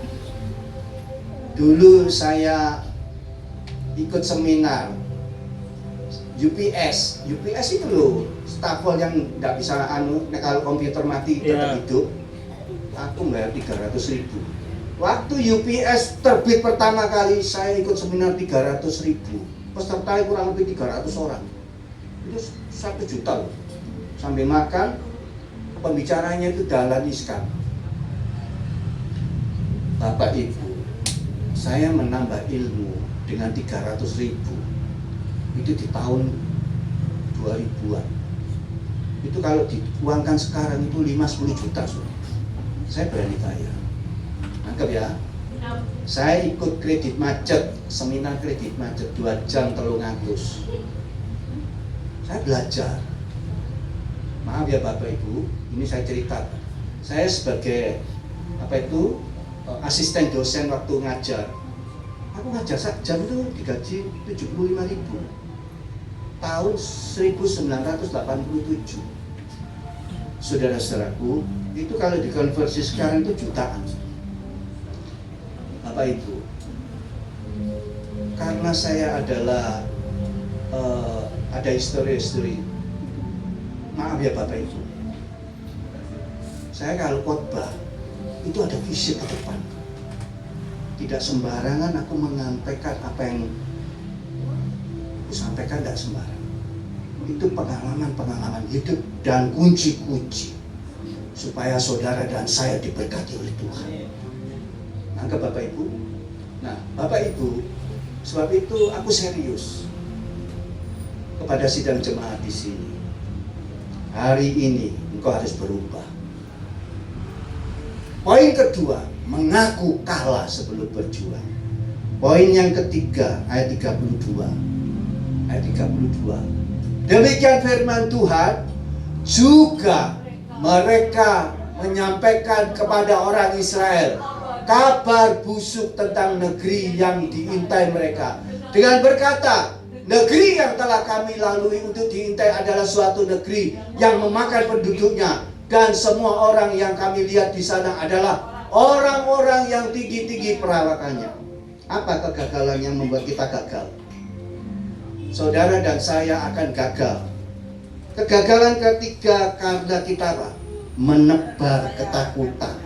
Dulu saya ikut seminar UPS itu loh, stafel yang nggak bisa kalau komputer mati tetap hidup. Aku bayar 300.000. Waktu UPS terbit pertama kali saya ikut seminar 300.000. Peserta kurang lebih 300 orang. Itu 1 juta loh. Sambil makan, pembicaranya itu Dahlan Iskan. Bapak Ibu, saya menambah ilmu dengan 300.000 itu di tahun 2000-an. Itu kalau diuangkan sekarang itu 5-10 juta. Saya berani bayar. Anggap ya, saya ikut kredit macet, seminar kredit macet 2 jam 300. Saya belajar. Maaf ya Bapak Ibu, ini saya cerita. Saya sebagai asisten dosen waktu ngajar. Aku ngajar sak jam itu digaji 75.000. Tahun 1987. Saudara-saudaraku, itu kalau dikonversi sekarang itu jutaan. Bapak Ibu, karena saya adalah ada histori-histori. Maaf ya Bapak Ibu, saya kalau khotbah itu ada visi ke depan. Tidak sembarangan aku menyampaikan apa yang aku sampaikan, tidak sembarang. Itu pengalaman-pengalaman hidup dan kunci-kunci supaya saudara dan saya diberkati oleh Tuhan. Anggap Bapak Ibu. Nah, Bapak Ibu, sebab itu aku serius kepada sidang jemaat di sini. Hari ini engkau harus berubah. Poin kedua, mengaku kalah sebelum berjuang. Poin yang ketiga, ayat 32. Ayat 32. Demikian firman Tuhan, juga mereka menyampaikan kepada orang Israel kabar busuk tentang negeri yang diintai mereka, dengan berkata, negeri yang telah kami lalui untuk diintai adalah suatu negeri yang memakan penduduknya, dan semua orang yang kami lihat di sana adalah orang-orang yang tinggi-tinggi perawakannya. Apa kegagalan yang membuat kita gagal? Saudara dan saya akan gagal. Kegagalan ketiga karena kita apa? Menebar ketakutan.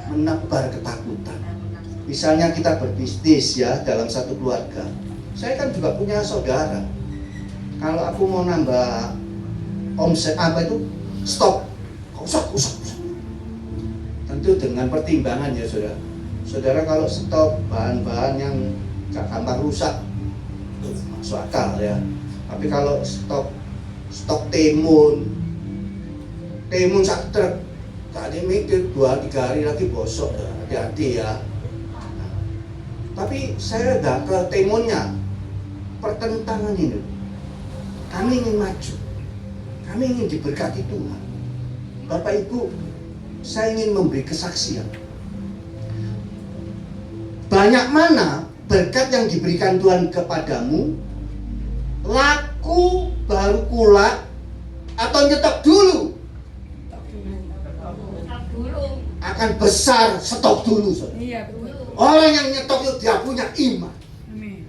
Menebar ketakutan. Misalnya kita berbisnis ya dalam satu keluarga. Saya kan juga punya saudara. Kalau aku mau nambah omset stop. Usah. Tentu dengan pertimbangan ya saudara. Saudara kalau stop bahan-bahan yang gak gampang rusak, masuk akal ya. Tapi kalau stok timun sak truk, tadi mikir 2-3 hari lagi bosok, hati-hati ya. Tapi saya gak ke timunnya, pertentangan ini. Kami ingin maju, kami ingin diberkati Tuhan. Bapak Ibu, saya ingin memberi kesaksian. Banyak mana berkat yang diberikan Tuhan kepadamu, laku baru kulak atau nyetok dulu? Akan besar, stok dulu. Iya, betul. Orang yang nyetok itu dia punya iman. Amin.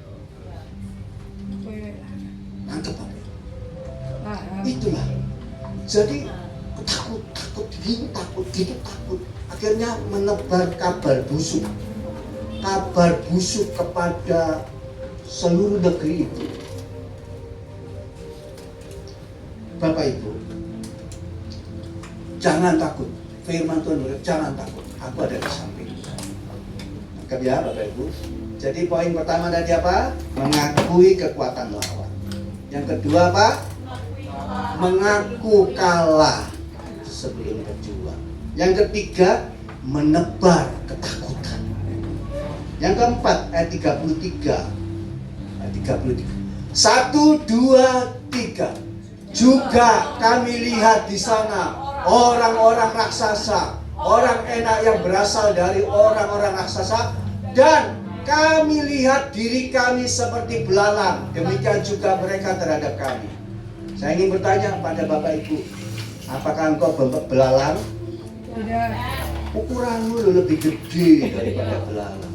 Nangkep Bapak. Itulah. Jadi takut, takut. Akhirnya menebar kabar busuk kepada seluruh negeri itu. Bapak Ibu, jangan takut. Firman Tuhan berkata, jangan takut. Aku ada di samping. Maka ya Bapak Ibu. Jadi poin pertama tadi apa? Mengakui kekuatan lawan. Yang kedua apa? Mengaku kalah sebelum berjuang. Yang ketiga, menebar ketakutan. Yang keempat, ayat 33. Ayat 33. 1, 2, 3. Juga kami lihat di sana orang-orang raksasa, orang enak yang berasal dari orang-orang raksasa, dan kami lihat diri kami seperti belalang. Demikian juga mereka terhadap kami. Saya ingin bertanya kepada Bapak Ibu, Apakah engkau belalang? Tidak. Ukuranmu lebih gede daripada belalang.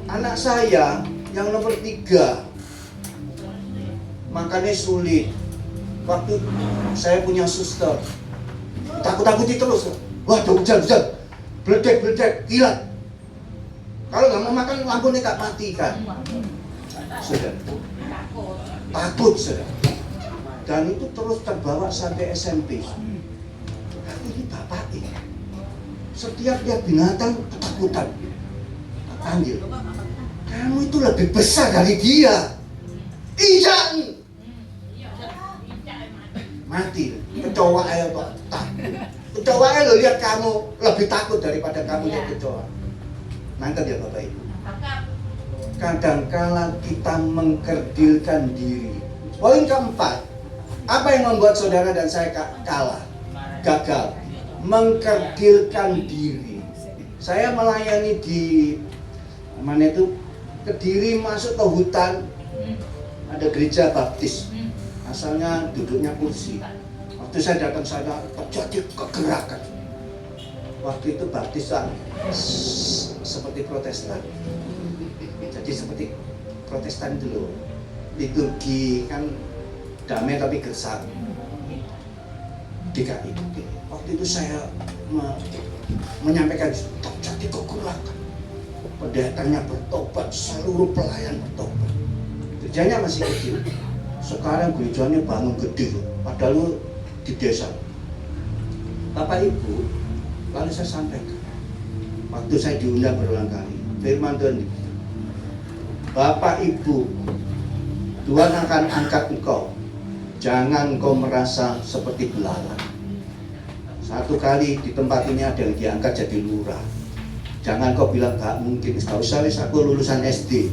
Anak saya yang nomor 3 makannya sulit. Waktu saya punya suster, takut-takuti terus. Wah, hujan, beledek, hilang. Kalau nggak mau makan, lampunya tak matikan. Sudah. Takut, sudah. Dan itu terus terbawa sampai SMP. Ini bapak ini. Setiap lihat binatang, ketakutan. Tak panggil. Kamu itu lebih besar dari dia. Iya. Mati, kecoa aja kok takut. Kecoa aja lo lihat kamu lebih takut daripada kamu lihat kecoa. Nangkep ya Bapak Ibu. Kadangkala kita mengkerdilkan diri. Poin keempat, apa yang membuat saudara dan saya gagal? Mengkerdilkan diri. Saya melayani di mana itu, Kediri, masuk ke hutan, ada gereja baptis. Asalnya duduknya kursi. Waktu saya datang sana terjadi kegerakan. Waktu itu baptisan seperti Protestan. Jadi seperti Protestan dulu. Liturgi kan damai tapi gersang. DKI. Waktu itu saya menyampaikan terjadi kegerakan. Pendetanya bertobat, seluruh pelayan bertobat. Gerejanya masih kecil. Sekarang gerejanya bangun gede, padahal di desa. Bapak Ibu, lalu saya sampaikan, waktu saya diundang berulang kali, firman Tuhan, Bapak Ibu, Tuhan akan angkat engkau, jangan engkau merasa seperti belalang. Satu kali di tempat ini ada yang diangkat jadi lurah. Jangan kau bilang gak mungkin, gak usah aku lulusan SD.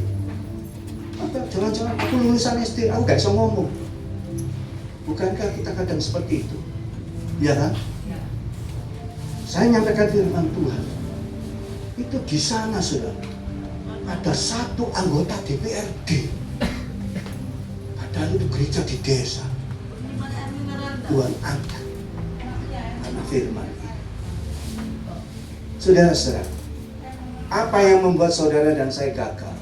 Jangan-jangan aku lulusan SD, aku gak bisa ngomong. Bukankah kita kadang seperti itu? Ya kan? Saya nyampaikan firman Tuhan. Itu di sana sudah ada satu anggota DPRD. Padahal itu gereja di desa. Tuhan angkat karena firman. Saudara-saudara, apa yang membuat saudara dan saya gagal?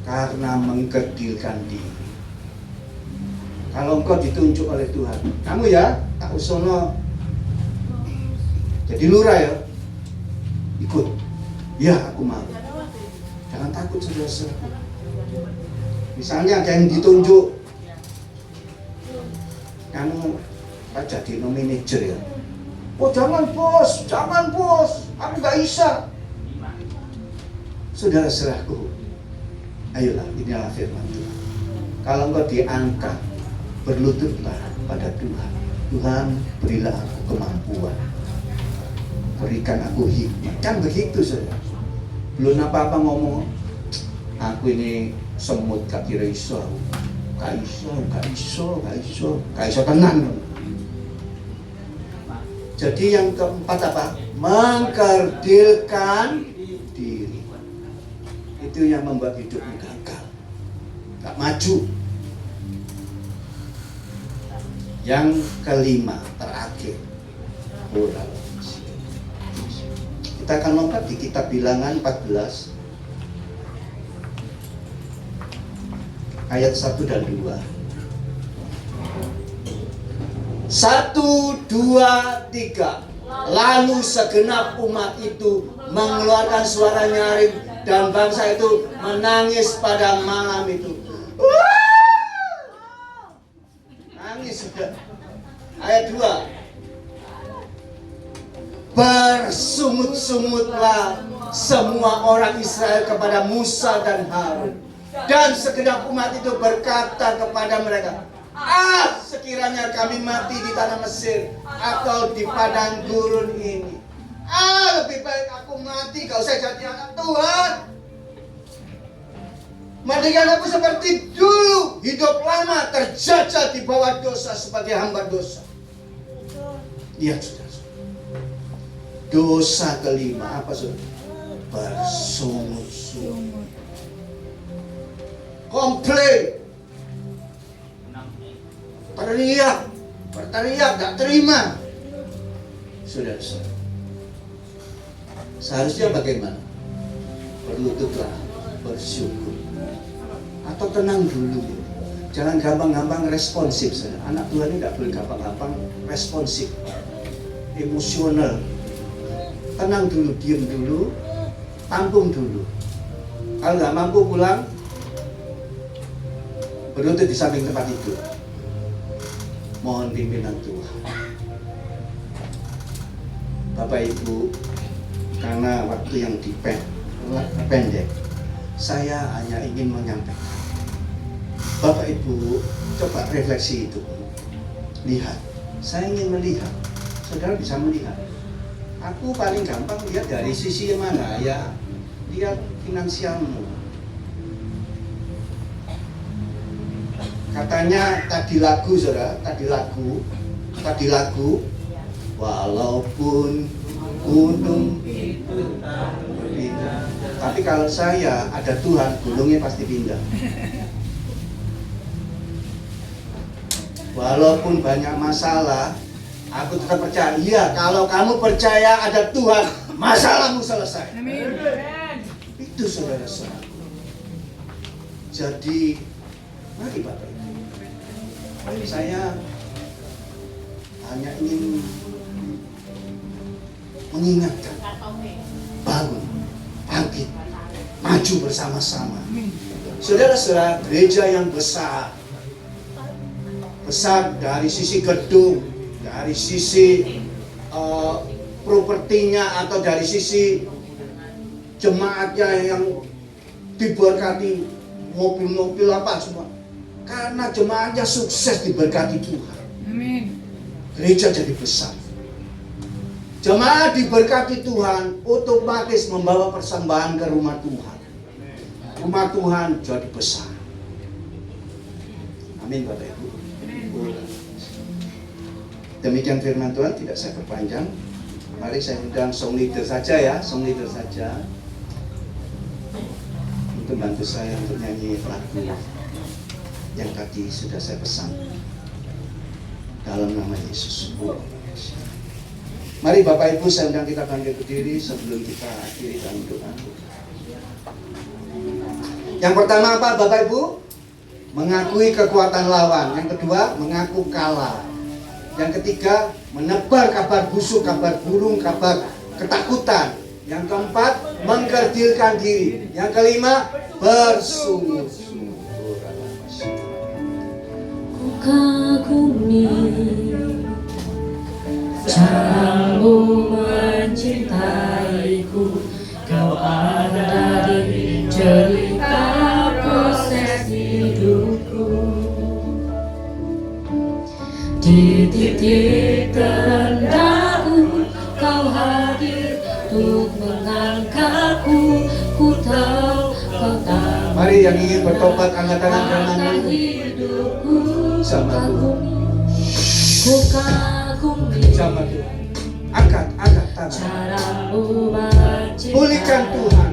Karena mengkerdilkan diri. Kalau engkau ditunjuk oleh Tuhan, kamu ya, tak usono jadi lurah ya, ikut. Ya, aku mau. Jangan takut saudara-saudara. Misalnya ada yang ditunjuk, kamu jadi manajer ya. Oh jangan bos, aku gak bisa. Saudara-saudaraku, ayolah, inilah firman Tuhan. Kalau engkau diangkat, berlututlah pada Tuhan. Tuhan, berilah aku kemampuan, berikan aku hikmat. Kan begitu saudara. Belum apa-apa ngomong, aku ini semut gak kira iso. Gak iso tenang. Jadi yang keempat apa? Mengkerdilkan diri. Itu yang membuat hidupnya gagal, gak maju. Yang kelima, terakhir, kita akan lompat di kitab Bilangan 14 ayat 1 dan 2. 1, 2, 3. Lalu segenap umat itu mengeluarkan suara nyaring dan bangsa itu menangis pada malam itu. Nangis sudah. Ayat 2. Bersungut-sungutlah semua orang Israel kepada Musa dan Harun. Dan segenap umat itu berkata kepada mereka, sekiranya kami mati di tanah Mesir atau di padang gurun ini. Lebih baik aku mati, gak usah jadi anak Tuhan. Mendingan aku seperti dulu, hidup lama terjajah di bawah dosa sebagai hamba dosa. Lihat saudara. Dosa kelima apa saudara? Bersungut-sungut. Komplain. Berteriak, gak terima. Saudara-saudara, seharusnya bagaimana? Berlututlah, bersyukur, atau tenang dulu. Jangan gampang-gampang responsif. Saudara. Anak Tuhan ini tidak boleh gampang-gampang responsif, emosional. Tenang dulu, diam dulu, tampung dulu. Kalau nggak mampu pulang, berlutut di samping tempat tidur. Mohon pimpinan Tuhan. Bapak Ibu, karena waktu yang pendek, saya hanya ingin menyampaikan. Bapak Ibu, coba refleksi itu. Lihat, saya ingin melihat. Saudara bisa melihat. Aku paling gampang lihat dari sisi mana ya? Lihat finansialmu. Katanya tadi lagu, saudara, tadi lagu, walaupun gunung itu berpindah, tapi kalau saya ada Tuhan, gunungnya pasti pindah. Walaupun banyak masalah, aku tetap percaya. Iya, kalau kamu percaya ada Tuhan, masalahmu selesai. Amin. Itu saudara-saudara. Jadi, mari Bapak Ibu. Saya hanya ingin mengingatkan, bangun, bangkit, maju bersama-sama. Saudara-saudara, gereja yang besar dari sisi gedung, dari sisi propertinya, atau dari sisi jemaatnya yang diberkati, mobil-mobil apa semua. Karena jemaatnya sukses diberkati Tuhan. Amin. Gereja jadi besar. Jemaat diberkati Tuhan, otomatis membawa persembahan ke rumah Tuhan. Rumah Tuhan jadi besar. Amin Bapak Ibu. Demikian firman Tuhan, tidak saya perpanjang. Mari saya undang song leader saja ya, song leader saja. Untuk bantu saya untuk nyanyi lagu yang tadi sudah saya pesan. Dalam nama Yesus. Mari Bapak Ibu, saya undang kita bangkit berdiri sebelum kita akhiri dalam doa. Yang pertama apa Bapak Ibu? Mengakui kekuatan lawan. Yang kedua, mengaku kalah. Yang ketiga, menebar kabar busuk, kabar burung, kabar ketakutan. Yang keempat, mengkerdilkan diri. Yang kelima, bersungguh-sungguh. Ku kagumi caramu mencintaiku, kau ada di cerita proses hidupku. Di titik terendahku kau hadir untuk mengangkatku. Ku tahu kau tahu. Mari yang ingin bertobat angkat tangan kananmu. Hidupku Sama Tuhan. Ku kagumi Sama Tuhan. Angkat tangan. caramu mencintaiku. Pulihkan Tuhan.